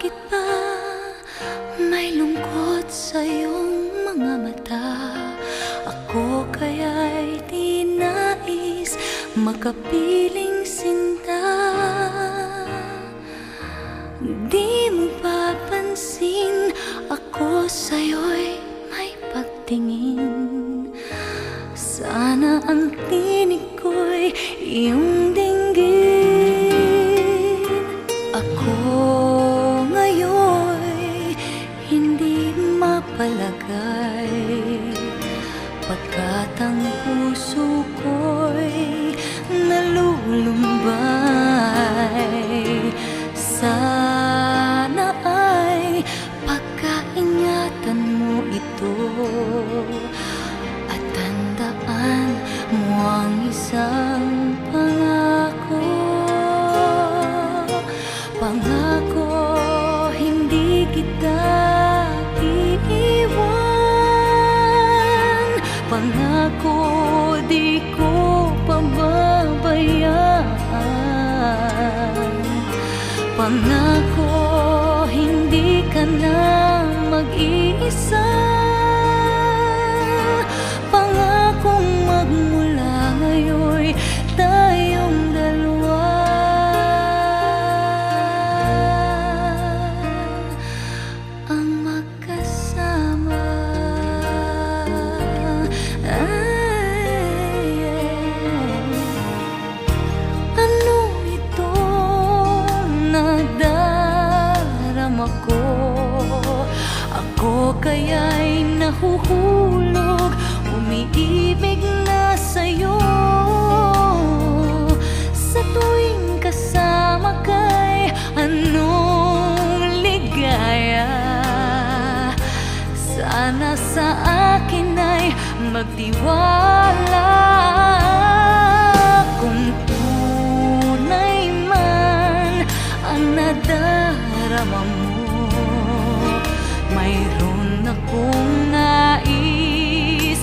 Bakit ba may lungkot sa iyong mga mata? Ako kaya'y di nais makapiling sinta. Di mo papansin ako sa'yo'y may pagtingin. Sana ang tinig ko'y iyong dinggin. Ako ngayon'y hindi mapalagay, pagkat ang puso ko'y nalulumbay. Sana ay pagkaingatan mo ito at tandaan mo ang isang pangako. Pangako, hindi kita iiwan. Pangako, di ko pababayaan. Pangako, hindi ka na mag-iisa. Pangakong magmula ngayon'y tayong dalawa ang magkasama. Ano ito nadarama ko? Ako kaya'y nahuhulog, umiibig na sa'yo. Sa tuwing kasama ka'y anong ligaya. Sana sa akin ay magtiwala. Kung tunay man ang nadarama mo, mayroon akong nais